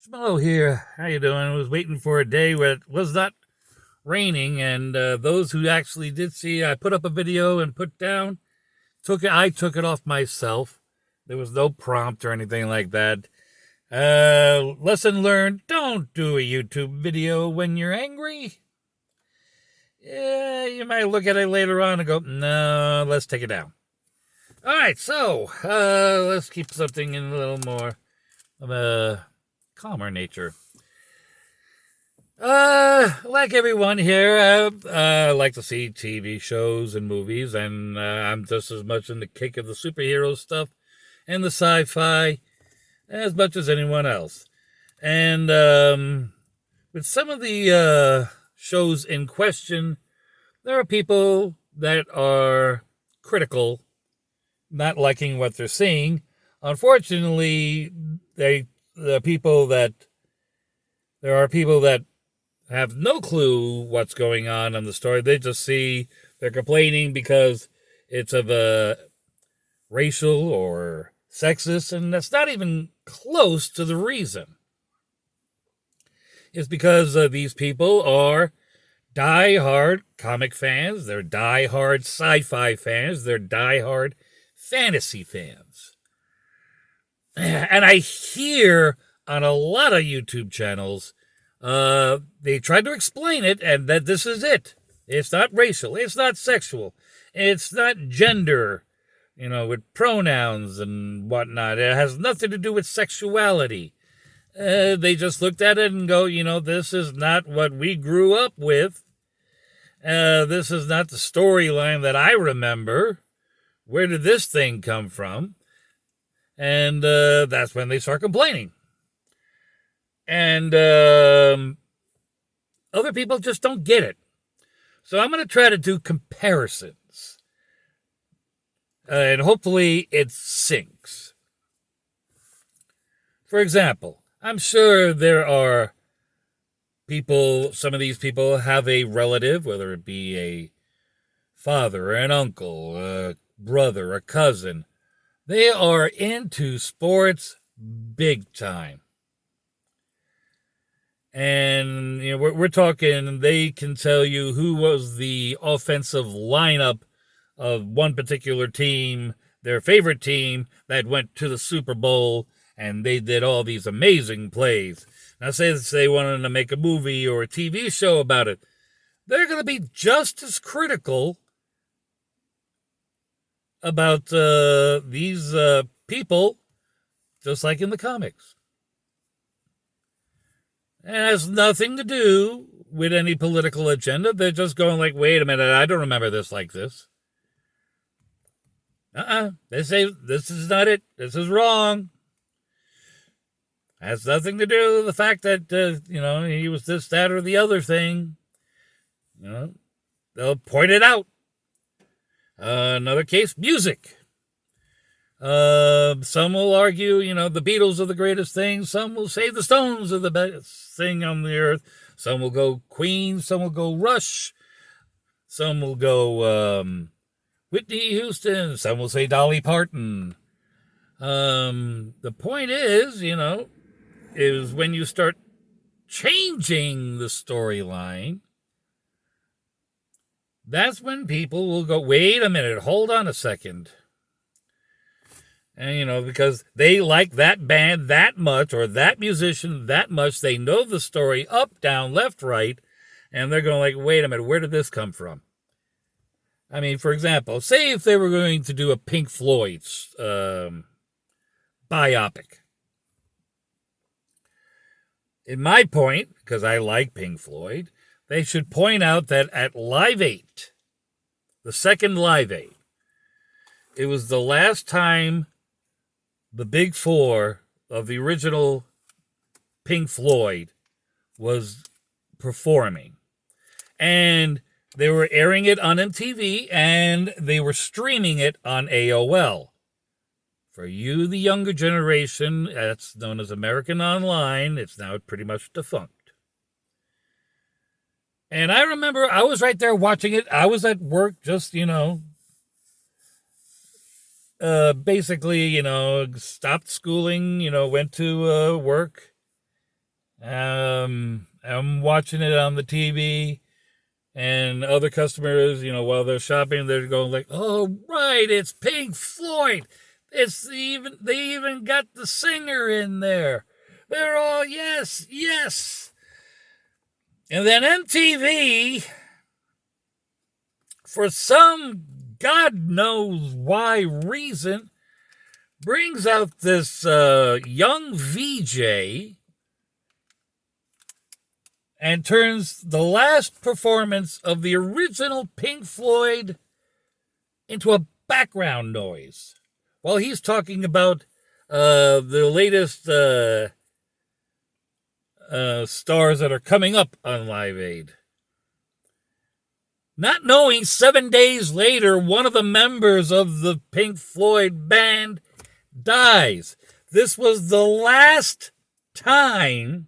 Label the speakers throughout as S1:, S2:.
S1: Hello here. How you doing? I was waiting for a day where it was not raining, and those who actually did see, I put up a video and put down. I took it off myself. There was no prompt or anything like that. Lesson learned: don't do a YouTube video when you're angry. Yeah, you might look at it later on and go, "No, let's take it down." All right, so let's keep something in a little more of a calmer nature. Like everyone here, I like to see TV shows and movies, and I'm just as much in the kick of the superhero stuff and the sci-fi as much as anyone else. And with some of the shows in question, there are people that are critical, not liking what they're seeing. Unfortunately, the people that there are people that have no clue what's going on in the story. They just see they're complaining because it's of a racial or sexist, and that's not even close to the reason. It's because these people are die-hard comic fans, they're die-hard sci-fi fans, they're die-hard fantasy fans. And I hear on a lot of YouTube channels, they tried to explain it, and that this is it. It's not racial. It's not sexual. It's not gender, with pronouns and whatnot. It has nothing to do with sexuality. They just looked at it and go, this is not what we grew up with. This is not the storyline that I remember. Where did this thing come from? And that's when they start complaining. And other people just don't get it. So I'm going to try to do comparisons. And hopefully it sinks. For example, I'm sure there are people, some of these people have a relative, whether it be a father, an uncle, a brother, a cousin. They are into sports big time. And we're talking, they can tell you who was the offensive lineup of one particular team, their favorite team that went to the Super Bowl, and they did all these amazing plays. Now, say they wanted to make a movie or a TV show about it, they're going to be just as critical about these people, just like in the comics. It has nothing to do with any political agenda. They're just going like, wait a minute, I don't remember this like this. They say, this is not it. This is wrong. Has nothing to do with the fact that, he was this, that, or the other thing. They'll point it out. Another case, music. Some will argue, the Beatles are the greatest thing. Some will say the Stones are the best thing on the earth. Some will go Queen. Some will go Rush. Some will go Whitney Houston. Some will say Dolly Parton. The point is when you start changing the storyline, that's when people will go, wait a minute, hold on a second. And, because they like that band that much or that musician that much, they know the story up, down, left, right, and they're going like, wait a minute, where did this come from? I mean, for example, say if they were going to do a Pink Floyd biopic. In my point, because I like Pink Floyd, they should point out that at Live 8, the second Live 8, it was the last time the big four of the original Pink Floyd was performing. And they were airing it on MTV, and they were streaming it on AOL. For you, the younger generation, that's known as American Online. It's now pretty much defunct. And I remember I was right there watching it. I was at work just, basically, stopped schooling, went to work. I'm watching it on the TV, and other customers, while they're shopping, they're going like, "Oh, right, it's Pink Floyd. They even got the singer in there. They're all yes, yes." And then MTV, for some God knows why reason, brings out this young VJ and turns the last performance of the original Pink Floyd into a background noise while he's talking about the latest stars that are coming up on Live Aid. Not knowing 7 days later, one of the members of the Pink Floyd band dies. This was the last time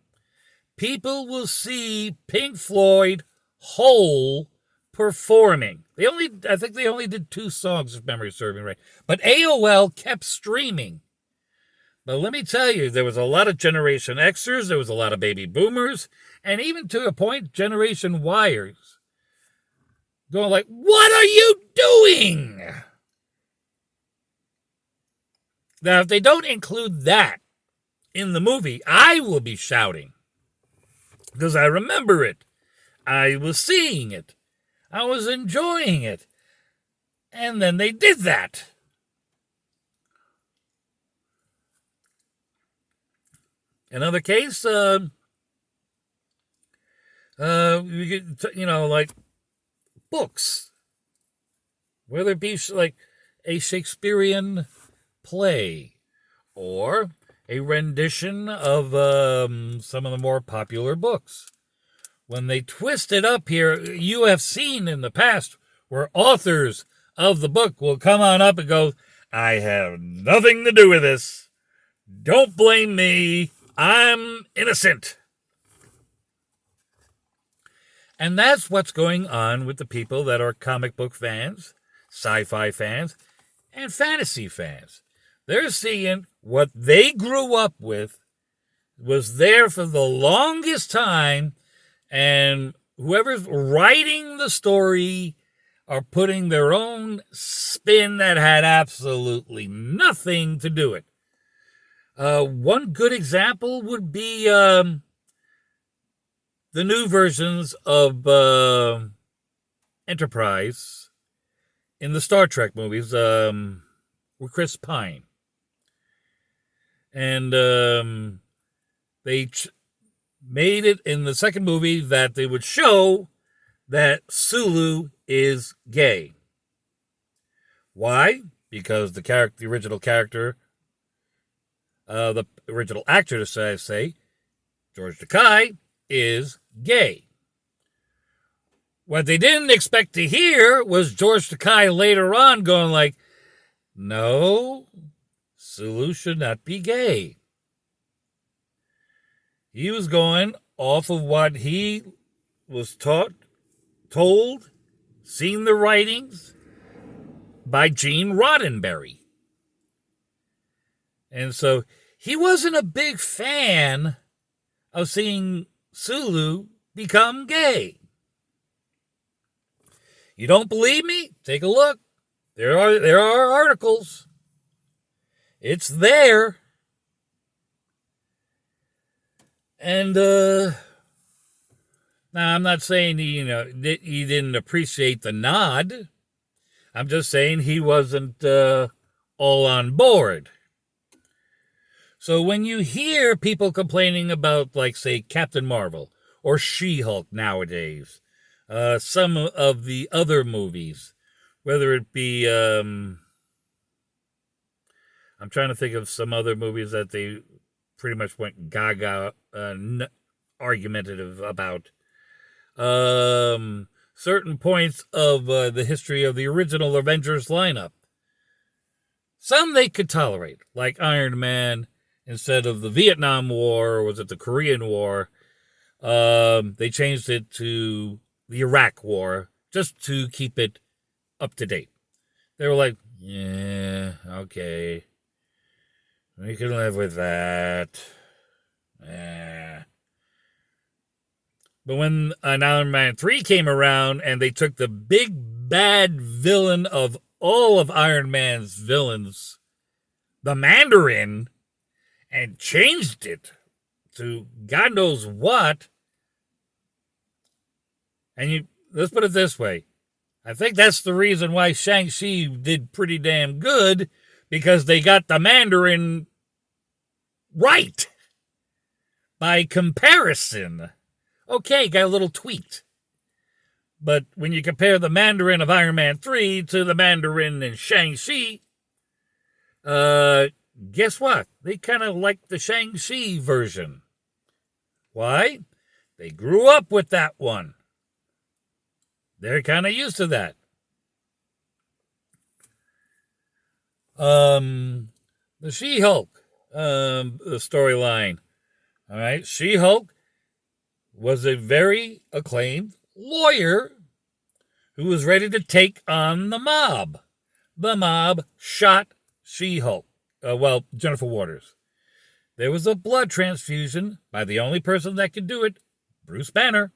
S1: people will see Pink Floyd whole performing. I think they only did 2 songs, if memory serves me right. But AOL kept streaming. But let me tell you, there was a lot of Generation Xers, there was a lot of baby boomers, and even to a point, Generation Yers going like, "What are you doing?" Now, if they don't include that in the movie, I will be shouting. Because I remember it. I was seeing it. I was enjoying it. And then they did that. Another case, like books. Whether it be like a Shakespearean play or a rendition of some of the more popular books. When they twist it up here, you have seen in the past where authors of the book will come on up and go, "I have nothing to do with this. Don't blame me. I'm innocent." And that's what's going on with the people that are comic book fans, sci-fi fans, and fantasy fans. They're seeing what they grew up with was there for the longest time, and whoever's writing the story are putting their own spin that had absolutely nothing to do with it. One good example would be the new versions of Enterprise in the Star Trek movies with Chris Pine. And they made it in the second movie that they would show that Sulu is gay. Why? Because the original character, the original actor, should I say, George Takei, is gay. What they didn't expect to hear was George Takei later on going like, "No, Sulu should not be gay." He was going off of what he was told, seen the writings by Gene Roddenberry. And so he wasn't a big fan of seeing Sulu become gay. You don't believe me? Take a look. There are articles. It's there. And now I'm not saying he didn't appreciate the nod. I'm just saying he wasn't all on board. So when you hear people complaining about, like, say, Captain Marvel or She-Hulk nowadays, some of the other movies, whether it be, I'm trying to think of some other movies that they pretty much went gaga argumentative about. Certain points of the history of the original Avengers lineup. Some they could tolerate, like Iron Man. Instead of the Vietnam War, or was it the Korean War, they changed it to the Iraq War, just to keep it up to date. They were like, "Yeah, okay. We can live with that. Yeah." But when Iron Man 3 came around and they took the big bad villain of all of Iron Man's villains, the Mandarin, and changed it to God knows what. And let's put it this way. I think that's the reason why Shang-Chi did pretty damn good, because they got the Mandarin right. By comparison, okay, got a little tweaked. But when you compare the Mandarin of Iron Man 3 to the Mandarin in Shang-Chi, guess what? They kind of like the Shang-Chi version. Why? They grew up with that one. They're kind of used to that. The She-Hulk storyline. All right, She-Hulk was a very acclaimed lawyer who was ready to take on the mob. The mob shot She-Hulk. Jennifer Waters. There was a blood transfusion by the only person that could do it, Bruce Banner,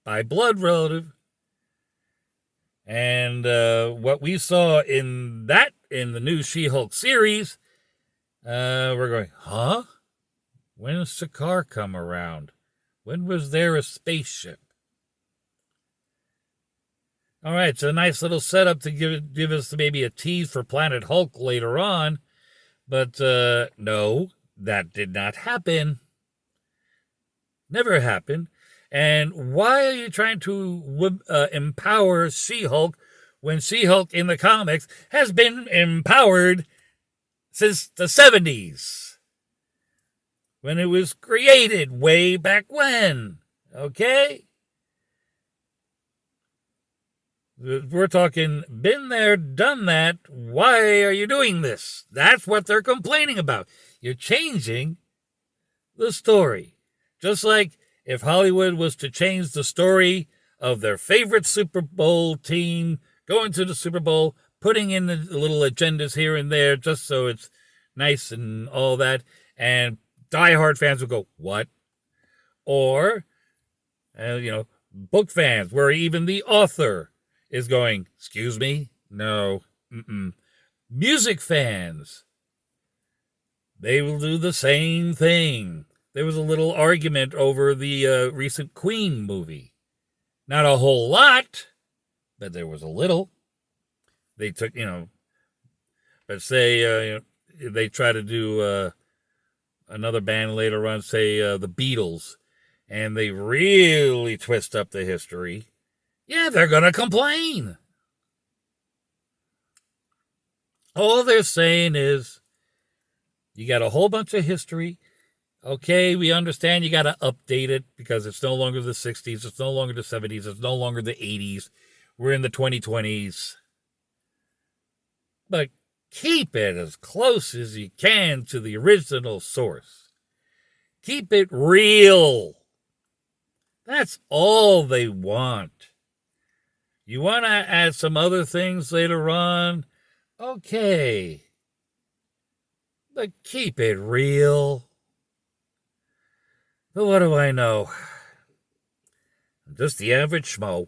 S1: by blood relative. And what we saw in the new She-Hulk series, we're going, huh? When does Sakaar come around? When was there a spaceship? All right, it's a nice little setup to give us maybe a tease for Planet Hulk later on. But no, that did not happen. Never happened. And why are you trying to empower She-Hulk when She-Hulk in the comics has been empowered since the 70s? When it was created way back when. Okay? We're talking, been there, done that. Why are you doing this? That's what they're complaining about. You're changing the story. Just like if Hollywood was to change the story of their favorite Super Bowl team going to the Super Bowl, putting in the little agendas here and there just so it's nice and all that, and diehard fans would go, what? Or, book fans, where even the author is going, excuse me? No. Mm-mm. Music fans, they will do the same thing. There was a little argument over the recent Queen movie. Not a whole lot, but there was a little. They took, but say they try to do another band later on, say the Beatles, and they really twist up the history. Yeah, they're going to complain. All they're saying is, you got a whole bunch of history. Okay, we understand you got to update it because it's no longer the 60s, it's no longer the 70s, it's no longer the 80s. We're in the 2020s. But keep it as close as you can to the original source. Keep it real. That's all they want. You want to add some other things later on? Okay. But keep it real. But what do I know? I'm just the average schmo.